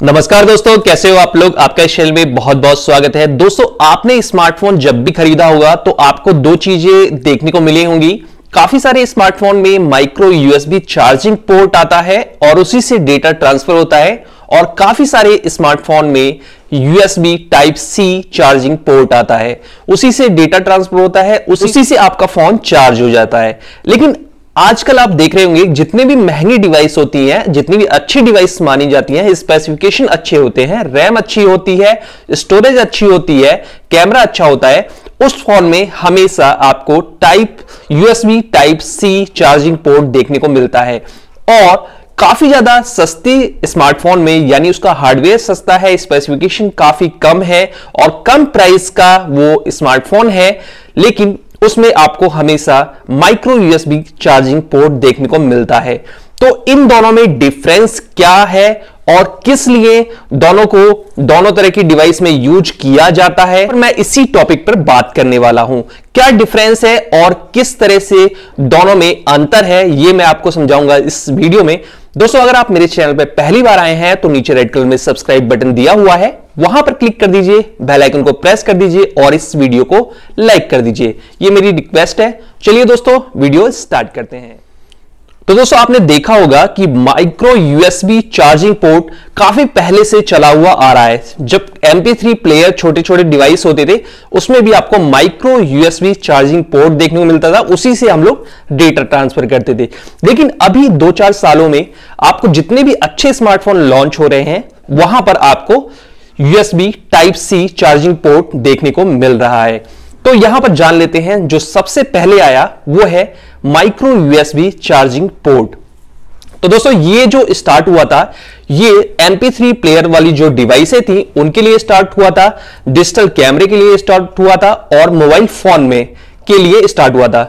नमस्कार दोस्तों, कैसे हो आप लोग। आपका इस चैनल में बहुत बहुत स्वागत है। दोस्तों, आपने स्मार्टफोन जब भी खरीदा होगा तो आपको दो चीजें देखने को मिली होंगी। काफी सारे स्मार्टफोन में माइक्रो यूएसबी चार्जिंग पोर्ट आता है और उसी से डेटा ट्रांसफर होता है, और काफी सारे स्मार्टफोन में USB type C charging port आता है, उसी से डेटा ट्रांसफर होता है, उसी से आपका फोन चार्ज हो जाता है। लेकिन आजकल आप देख रहे होंगे जितने भी महंगी डिवाइस होती हैं, जितनी भी अच्छी डिवाइस मानी जाती हैं, स्पेसिफिकेशन अच्छे होते हैं, रैम अच्छी होती है, स्टोरेज अच्छी होती है, कैमरा अच्छा होता है, उस फोन में हमेशा आपको USB type C charging port देखने को मिलता है। और काफी ज्यादा सस्ती स्मार्टफोन में, यानी उसका हार्डवेयर सस्ता है, स्पेसिफिकेशन काफी कम है और कम प्राइस का वो स्मार्टफोन है, लेकिन उसमें आपको हमेशा माइक्रो यूएसबी चार्जिंग पोर्ट देखने को मिलता है। तो इन दोनों में डिफरेंस क्या है और किस लिए दोनों तरह की डिवाइस में यूज किया जाता है, और मैं इसी टॉपिक पर बात करने वाला हूं। क्या डिफरेंस है और किस तरह से दोनों में अंतर है, यह मैं आपको समझाऊंगा इस वीडियो में। दोस्तों, अगर आप मेरे चैनल पर पहली बार आए हैं तो नीचे रेड कलर में सब्सक्राइब बटन दिया हुआ है, वहां पर क्लिक कर दीजिए, बेल आइकन को प्रेस कर दीजिए और इस वीडियो को लाइक कर दीजिए। ये मेरी रिक्वेस्ट है। चलिए दोस्तों, वीडियो स्टार्ट करते हैं। तो दोस्तों, आपने देखा होगा कि माइक्रो यूएसबी चार्जिंग पोर्ट काफी पहले से चला हुआ आ रहा है। जब MP3 प्लेयर छोटे छोटे डिवाइस होते थे, उसमें भी आपको माइक्रो यूएसबी चार्जिंग पोर्ट देखने को मिलता था, उसी से हम लोग डेटा ट्रांसफर करते थे। लेकिन अभी 2-4 सालों में आपको जितने भी अच्छे स्मार्टफोन लॉन्च हो रहे हैं, वहां पर आपको USB type C charging port देखने को मिल रहा है। तो यहां पर जान लेते हैं, जो सबसे पहले आया वो है माइक्रो यूएसबी चार्जिंग पोर्ट। तो दोस्तों, ये जो स्टार्ट हुआ था, ये MP3 प्लेयर वाली जो डिवाइसें थी उनके लिए स्टार्ट हुआ था, डिजिटल कैमरे के लिए स्टार्ट हुआ था और मोबाइल फोन में के लिए स्टार्ट हुआ था।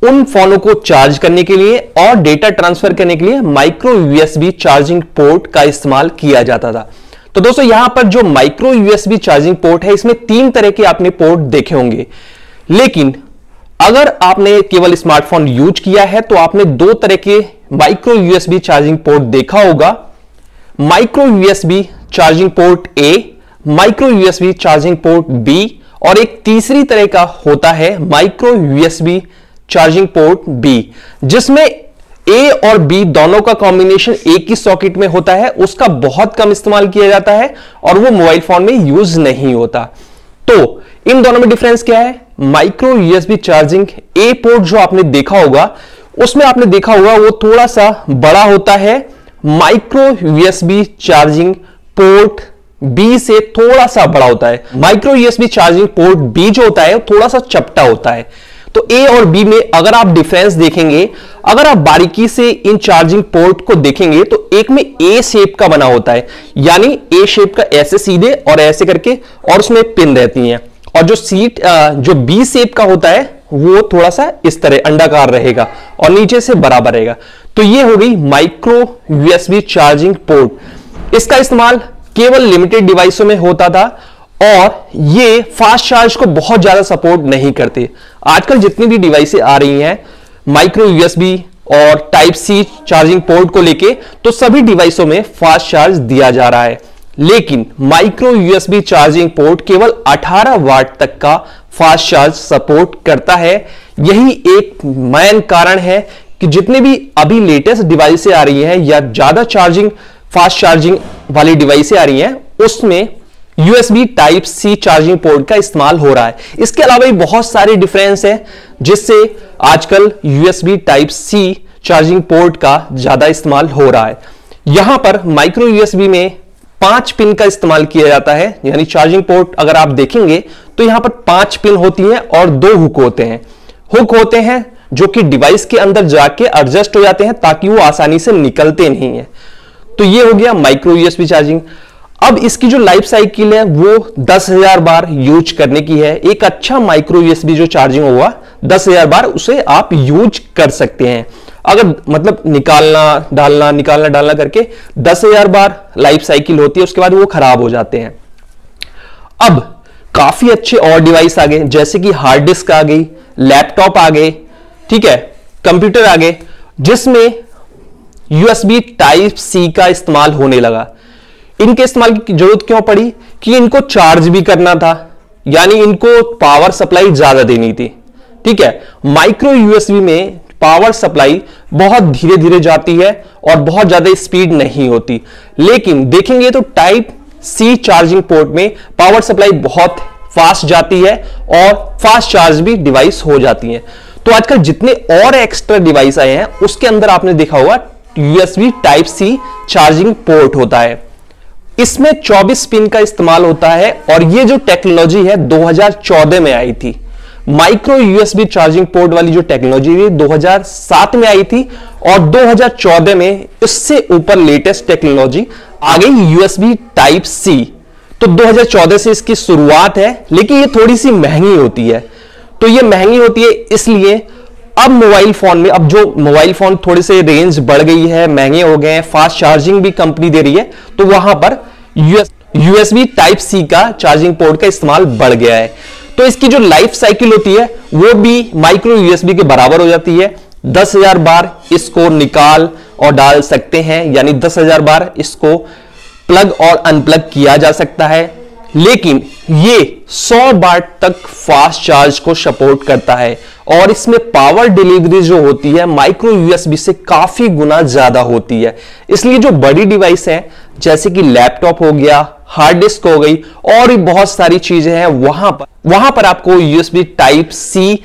उन फोनों को चार्ज करने के लिए और डेटा ट्रांसफर करने के लिए माइक्रो यूएसबी चार्जिंग पोर्ट का इस्तेमाल किया जाता था। तो दोस्तों, यहां पर जो माइक्रो यूएसबी चार्जिंग पोर्ट है, इसमें 3 तरह के आपने पोर्ट देखे होंगे। लेकिन अगर आपने केवल स्मार्टफोन यूज किया है तो आपने 2 तरह के माइक्रो यूएसबी चार्जिंग पोर्ट देखा होगा। Micro USB charging port A, micro USB charging port B, और एक तीसरी तरह का होता है micro USB charging port B, जिसमें ए और बी दोनों का कॉम्बिनेशन एक ही सॉकेट में होता है। उसका बहुत कम इस्तेमाल किया जाता है और वो मोबाइल फोन में यूज नहीं होता। तो इन दोनों में डिफरेंस क्या है? माइक्रो यूएसबी चार्जिंग ए पोर्ट जो आपने देखा होगा, उसमें आपने देखा होगा वो थोड़ा सा बड़ा होता है। Micro USB charging port B से थोड़ा सा बड़ा होता है। Micro USB charging port B जो होता है वो थोड़ा सा चपटा होता है। तो ए और बी में अगर आप डिफरेंस देखेंगे, अगर आप बारीकी से इन चार्जिंग पोर्ट को देखेंगे, तो एक में ए शेप का बना होता है, यानी ए शेप का ऐसे सीधे और ऐसे करके, और उसमें पिन रहती हैं। और जो बी शेप का होता है वो थोड़ा सा इस तरह अंडाकार रहेगा और नीचे से बराबर रहेगा। तो ये हो गई माइक्रो यूएसबी चार्जिंग पोर्ट। इसका इस्तेमाल केवल लिमिटेड डिवाइसों में होता था और ये फास्ट चार्ज को बहुत ज्यादा सपोर्ट नहीं करते। आजकल जितनी भी डिवाइसें आ रही हैं माइक्रो यूएसबी और टाइप सी चार्जिंग पोर्ट को लेके, तो सभी डिवाइसों में फास्ट चार्ज दिया जा रहा है। लेकिन माइक्रो यूएसबी चार्जिंग पोर्ट केवल 18 वाट तक का फास्ट चार्ज सपोर्ट करता है। यही एक मेन कारण है कि जितने भी अभी लेटेस्ट डिवाइसें आ रही हैं या ज्यादा फास्ट चार्जिंग वाली डिवाइसें आ रही हैं, उसमें USB type C charging port का इस्तेमाल हो रहा है। इसके अलावा भी बहुत सारे डिफरेंस हैं जिससे आजकल USB type C charging port का ज्यादा इस्तेमाल हो रहा है। यहां पर माइक्रो यूएसबी में 5 पिन का इस्तेमाल किया जाता है, यानी चार्जिंग पोर्ट अगर आप देखेंगे तो यहां पर 5 पिन होती हैं और 2 हुक होते हैं। हुक होते हैं जो कि डिवाइस के अंदर जाके एडजस्ट हो जाते हैं ताकि वो आसानी से निकलते नहीं है। तो ये हो गया माइक्रो यूएसबी चार्जिंग। अब इसकी जो लाइफ साइकिल है वो 10,000 बार यूज करने की है। एक अच्छा माइक्रो यूएसबी जो चार्जिंग होगा 10,000 बार उसे आप यूज कर सकते हैं। अगर मतलब निकालना डालना करके 10,000 बार लाइफ साइकिल होती है, उसके बाद वो खराब हो जाते हैं। अब काफी अच्छे और डिवाइस आ गए, जैसे कि हार्ड डिस्क आ गई, लैपटॉप आ गए, ठीक है, कंप्यूटर आ गए, जिसमें यूएसबी टाइप सी का इस्तेमाल होने लगा। इनके इस्तेमाल की जरूरत क्यों पड़ी कि इनको चार्ज भी करना था, यानी इनको पावर सप्लाई ज्यादा देनी थी। ठीक है, माइक्रो यूएसबी में पावर सप्लाई बहुत धीरे धीरे जाती है और बहुत ज्यादा स्पीड नहीं होती, लेकिन देखेंगे तो टाइप सी चार्जिंग पोर्ट में पावर सप्लाई बहुत फास्ट जाती है और फास्ट चार्ज भी डिवाइस हो जाती है। तो आजकल जितने और एक्स्ट्रा डिवाइस आए हैं उसके अंदर आपने देखा होगा USB type C charging port होता है। इसमें 24 पिन का इस्तेमाल होता है और ये जो टेक्नोलॉजी है 2014 में आई थी। माइक्रो यूएसबी चार्जिंग पोर्ट वाली जो टेक्नोलॉजी है 2007 में आई थी और 2014 में इससे ऊपर लेटेस्ट टेक्नोलॉजी आ गई यूएसबी टाइप सी। तो 2014 से इसकी शुरुआत है, लेकिन ये थोड़ी सी महंगी होती है। तो ये महंगी होती है इसलिए अब मोबाइल फोन में, अब जो मोबाइल फोन थोड़े से रेंज बढ़ गई है, महंगे हो गए हैं, फास्ट चार्जिंग भी कंपनी दे रही है, तो वहां पर यूएसबी टाइप सी का चार्जिंग पोर्ट का इस्तेमाल बढ़ गया है। तो इसकी जो लाइफ साइकिल होती है वो भी माइक्रो यूएसबी के बराबर हो जाती है। 10,000 बार इसको निकाल और डाल सकते हैं, यानी 10,000 बार इसको प्लग और अनप्लग किया जा सकता है। लेकिन ये 100 वाट तक फास्ट चार्ज को सपोर्ट करता है और इसमें पावर डिलीवरी जो होती है माइक्रो यूएसबी से काफी गुना ज्यादा होती है। इसलिए जो बड़ी डिवाइस है जैसे कि लैपटॉप हो गया, हार्ड डिस्क हो गई और भी बहुत सारी चीजें हैं, वहां पर आपको यूएसबी टाइप सी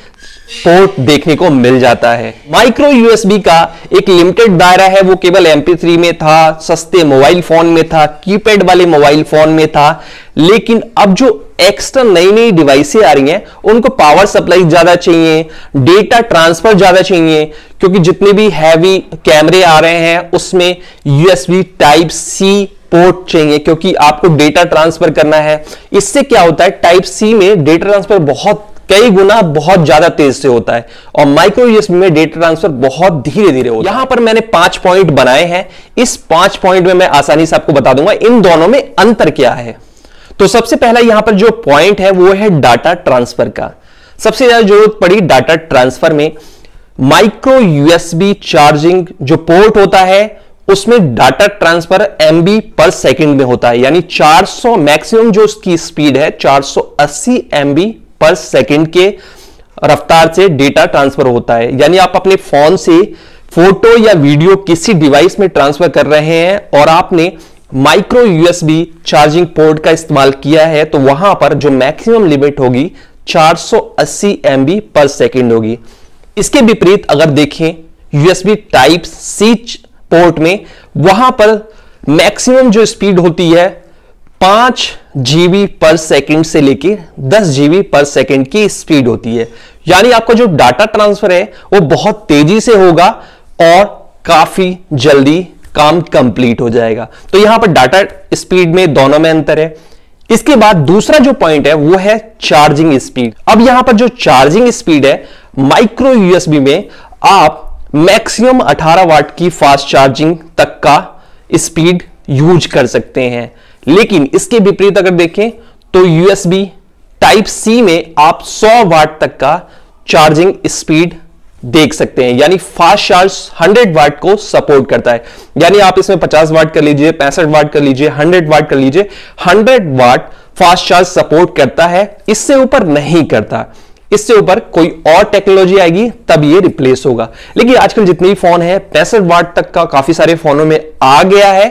पोर्ट देखने को मिल जाता है। माइक्रो यूएसबी का एक लिमिटेड दायरा है, वो केवल MP3 में था, सस्ते मोबाइल फोन में था, कीपैड वाले मोबाइल फोन में था। लेकिन अब जो एक्स्ट्रा नई नई डिवाइसें आ रही हैं उनको पावर सप्लाई ज्यादा चाहिए, डेटा ट्रांसफर ज्यादा चाहिए, क्योंकि जितने भी हैवी कैमरे आ रहे हैं उसमें यूएसबी टाइप सी पोर्ट चाहिए, क्योंकि आपको डेटा ट्रांसफर करना है। इससे क्या होता है, टाइप सी में डेटा ट्रांसफर कई गुना बहुत ज्यादा तेज से होता है और माइक्रो यूएसबी में डेटा ट्रांसफर बहुत धीरे धीरे होता है। यहां पर मैंने 5 पॉइंट बनाए हैं, इस 5 पॉइंट में मैं आसानी से आपको बता दूंगा इन दोनों में अंतर क्या है। तो सबसे पहला यहां पर जो पॉइंट है वो है डाटा ट्रांसफर का। सबसे ज्यादा जरूरत पड़ी डाटा ट्रांसफर में। माइक्रो यूएसबी चार्जिंग जो पोर्ट होता है उसमें डाटा ट्रांसफर MB पर सेकंड में होता है, यानी 400 मैक्सिमम जो उसकी स्पीड है 480 MB पर सेकंड के रफ्तार से डेटा ट्रांसफर होता है। यानी आप अपने फोन से फोटो या वीडियो किसी डिवाइस में ट्रांसफर कर रहे हैं और आपने माइक्रो यूएसबी चार्जिंग पोर्ट का इस्तेमाल किया है, तो वहां पर जो मैक्सिमम लिमिट होगी 480 MB पर सेकंड होगी। इसके विपरीत अगर देखें यूएसबी टाइप सी पोर्ट में, वहां पर मैक्सिमम जो स्पीड होती है 5 GB पर सेकंड से लेकर 10 GB पर सेकंड की स्पीड होती है। यानी आपका जो डाटा ट्रांसफर है वो बहुत तेजी से होगा और काफी जल्दी काम कंप्लीट हो जाएगा। तो यहां पर डाटा स्पीड में दोनों में अंतर है। इसके बाद दूसरा जो पॉइंट है वो है चार्जिंग स्पीड। अब यहां पर जो चार्जिंग स्पीड है माइक्रो यूएसबी में आप मैक्सिमम 18 वाट की फास्ट चार्जिंग तक का स्पीड यूज कर सकते हैं। लेकिन इसके विपरीत अगर देखें तो यूएसबी टाइप सी में आप 100 वाट तक का चार्जिंग स्पीड देख सकते हैं, यानी फास्ट चार्ज 100 वाट को सपोर्ट करता है। यानी आप इसमें 50 वाट कर लीजिए, 65 वाट कर लीजिए, 100 वाट कर लीजिए, 100 वाट फास्ट चार्ज सपोर्ट करता है, इससे ऊपर नहीं करता। इससे ऊपर कोई और टेक्नोलॉजी आएगी तब ये रिप्लेस होगा। लेकिन आजकल जितने भी फोन है 65 वाट तक का काफी सारे फोनों में आ गया है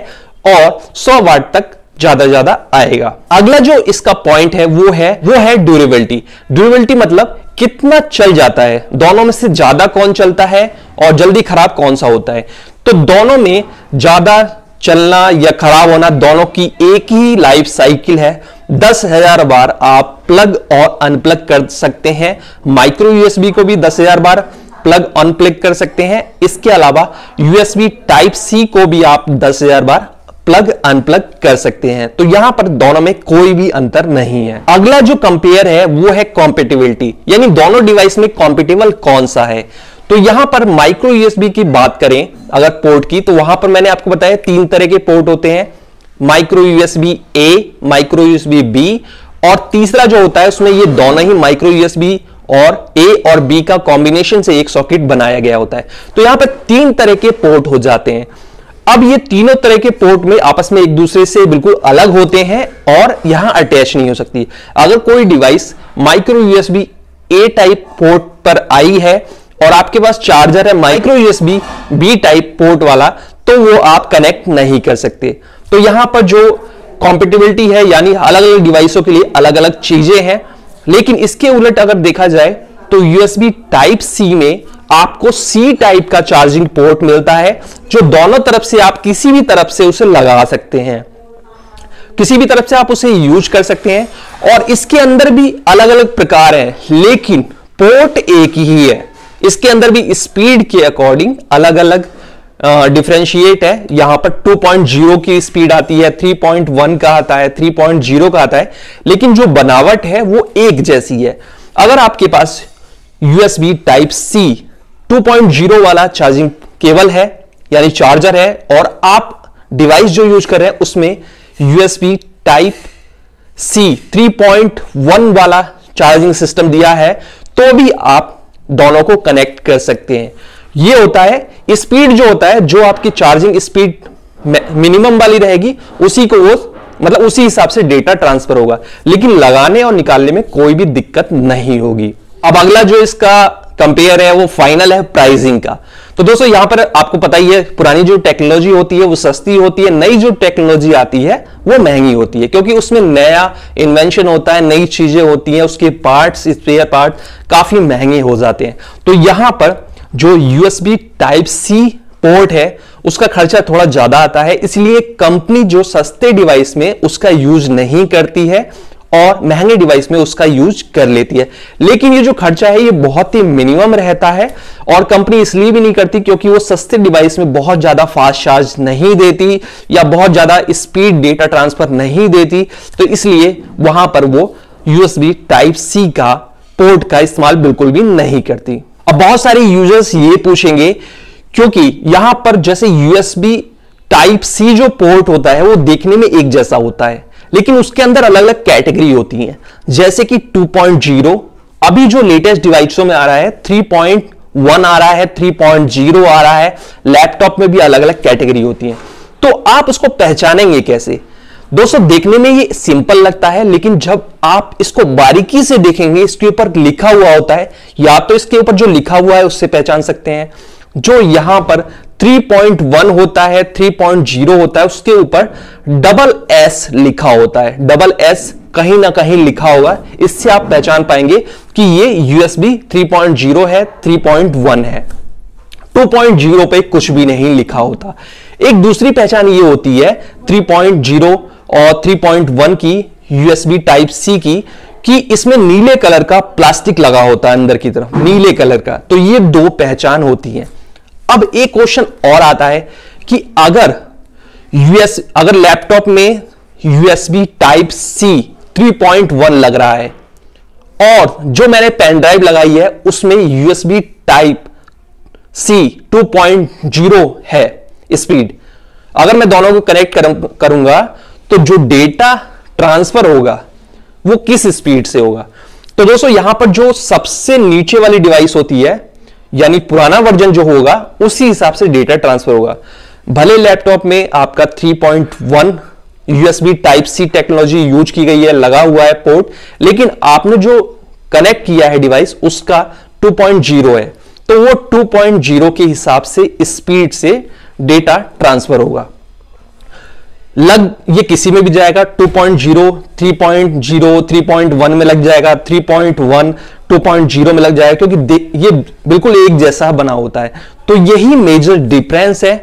और 100 वाट तक ज्यादा आएगा। अगला जो इसका पॉइंट है वो है ड्यूरेबिलिटी। ड्यूरेबिलिटी मतलब कितना चल जाता है, दोनों में से ज्यादा कौन चलता है और जल्दी खराब कौन सा होता है। तो दोनों में ज्यादा चलना या खराब होना दोनों की एक ही लाइफ साइकिल है। 10,000 बार आप प्लग और अनप्लग कर सकते हैं। माइक्रो यूएसबी को भी 10,000 बार प्लग अनप्लग कर सकते हैं। इसके अलावा यूएसबी टाइप सी को भी आप 10,000 बार प्लग अनप्लग कर सकते हैं। तो यहां पर दोनों में कोई भी अंतर नहीं है। अगला जो कंपेयर है वो है कॉम्पेटिबिलिटी, यानी दोनों डिवाइस में कॉम्पेटिबल कौन सा है। तो यहां पर माइक्रो यूएसबी की बात करें अगर पोर्ट की, तो वहां पर मैंने आपको बताया 3 तरह के पोर्ट होते हैं, micro USB A, micro USB B और तीसरा जो होता है उसमें ये दोनों ही माइक्रो यूएसबी और ए और बी का कॉम्बिनेशन से एक सॉकेट बनाया गया होता है। तो यहां पर 3 तरह के पोर्ट हो जाते हैं। अब ये तीनों तरह के पोर्ट में आपस में एक दूसरे से बिल्कुल अलग होते हैं और यहां अटैच नहीं हो सकती। अगर कोई device micro USB A type port पर आई है और आपके पास चार्जर है micro USB B type port वाला, तो वो आप कनेक्ट नहीं कर सकते। तो यहां पर जो कॉम्पेटिबिलिटी है, यानी अलग अलग डिवाइसों के लिए अलग अलग चीजें हैं। लेकिन इसके उलट अगर देखा जाए तो यूएसबी टाइप सी में आपको सी टाइप का चार्जिंग पोर्ट मिलता है, जो दोनों तरफ से आप किसी भी तरफ से उसे लगा सकते हैं, किसी भी तरफ से आप उसे यूज कर सकते हैं। और इसके अंदर भी अलग अलग प्रकार हैं, लेकिन पोर्ट एक ही है। इसके अंदर भी स्पीड के अकॉर्डिंग अलग अलग डिफरेंशिएट है। यहां पर 2.0 की स्पीड आती है, 3.1 का आता है, 3.0 का आता है, लेकिन जो बनावट है वो एक जैसी है। अगर आपके पास USB टाइप C 2.0 वाला चार्जिंग केबल है, यानी चार्जर है, और आप डिवाइस जो यूज कर रहे हैं उसमें USB टाइप C 3.1 वाला चार्जिंग सिस्टम दिया है, तो भी आप दोनों को कनेक्ट कर सकते हैं। ये होता है स्पीड, जो होता है, जो आपकी चार्जिंग स्पीड मिनिमम वाली रहेगी, उसी को वो मतलब उसी हिसाब से डेटा ट्रांसफर होगा, लेकिन लगाने और निकालने में कोई भी दिक्कत नहीं होगी। अब अगला जो इसका कंपेयर है वो फाइनल है प्राइसिंग का। तो दोस्तों यहां पर आपको पता ही है, पुरानी जो टेक्नोलॉजी होती है वो सस्ती होती है, नई जो टेक्नोलॉजी आती है वो महंगी होती है, क्योंकि उसमें नया इन्वेंशन होता है, नई चीजें होती हैं, उसके पार्ट्स, स्पेयर पार्ट काफी महंगे हो जाते हैं। तो यहां पर जो USB टाइप C पोर्ट है उसका खर्चा थोड़ा ज्यादा आता है, इसलिए कंपनी जो सस्ते डिवाइस में उसका यूज नहीं करती है और महंगे डिवाइस में उसका यूज कर लेती है। लेकिन ये जो खर्चा है ये बहुत ही मिनिमम रहता है, और कंपनी इसलिए भी नहीं करती क्योंकि वो सस्ते डिवाइस में बहुत ज्यादा फास्ट चार्ज नहीं देती या बहुत ज्यादा स्पीड डेटा ट्रांसफर नहीं देती, तो इसलिए वहां पर वो USB टाइप C का पोर्ट का इस्तेमाल बिल्कुल भी नहीं करती। अब बहुत सारे यूजर्स ये पूछेंगे, क्योंकि यहां पर जैसे USB टाइप C जो पोर्ट होता है वो देखने में एक जैसा होता है, लेकिन उसके अंदर अलग अलग कैटेगरी होती हैं, जैसे कि 2.0, अभी जो लेटेस्ट डिवाइसों में आ रहा है 3.1 आ रहा है, 3.0 आ रहा है, लैपटॉप में भी अलग अलग कैटेगरी होती है। तो आप उसको पहचानेंगे कैसे? दोस्तों देखने में ये सिंपल लगता है, लेकिन जब आप इसको बारीकी से देखेंगे, इसके ऊपर लिखा हुआ होता है, या तो इसके ऊपर जो लिखा हुआ है उससे पहचान सकते हैं। जो यहां पर 3.1 होता है, 3.0 होता है, उसके ऊपर SS लिखा होता है, SS कहीं ना कहीं लिखा होगा, इससे आप पहचान पाएंगे कि ये USB 3.0 है, 3.1 है। 2.0 पे कुछ भी नहीं लिखा होता। एक दूसरी पहचान ये होती है 3.0 और 3.1 की USB टाइप C की, कि इसमें नीले कलर का प्लास्टिक लगा होता है अंदर की तरफ, नीले कलर का। तो ये दो पहचान होती है। अब एक क्वेश्चन और आता है कि अगर लैपटॉप में USB टाइप C 3.1 लग रहा है और जो मैंने पेन ड्राइव लगाई है उसमें USB टाइप C 2.0 है स्पीड, अगर मैं दोनों को कनेक्ट करूंगा तो जो डेटा ट्रांसफर होगा वो किस स्पीड से होगा? तो दोस्तों यहां पर जो सबसे नीचे वाली डिवाइस होती है, यानी पुराना वर्जन जो होगा, उसी हिसाब से डेटा ट्रांसफर होगा। भले लैपटॉप में आपका 3.1 USB type C technology use की गई है, लगा हुआ है पोर्ट, लेकिन आपने जो कनेक्ट किया है डिवाइस उसका 2.0 है, तो वो 2.0 के हिसाब से स्पीड से डेटा ट्रांसफर होगा। ये किसी में भी जाएगा, 2.0, 3.0, 3.1 में लग जाएगा, 3.1, 2.0 में लग जाएगा, क्योंकि ये बिल्कुल एक जैसा बना होता है। तो यही मेजर डिफरेंस है।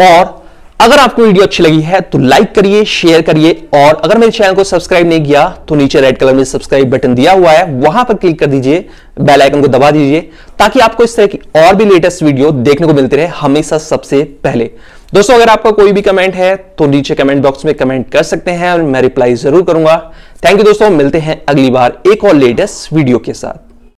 और अगर आपको वीडियो अच्छी लगी है तो लाइक करिए, शेयर करिए, और अगर मेरे चैनल को सब्सक्राइब नहीं किया तो नीचे रेड कलर में सब्सक्राइब बटन दिया हुआ है, वहां पर क्लिक कर दीजिए, बेल आइकन को दबा दीजिए, ताकि आपको इस तरह की और भी लेटेस्ट वीडियो देखने को मिलते रहे हमेशा सबसे पहले। दोस्तों अगर आपका कोई भी कमेंट है तो नीचे कमेंट बॉक्स में कमेंट कर सकते हैं और मैं रिप्लाई जरूर करूंगा। थैंक यू दोस्तों, मिलते हैं अगली बार एक और लेटेस्ट वीडियो के साथ।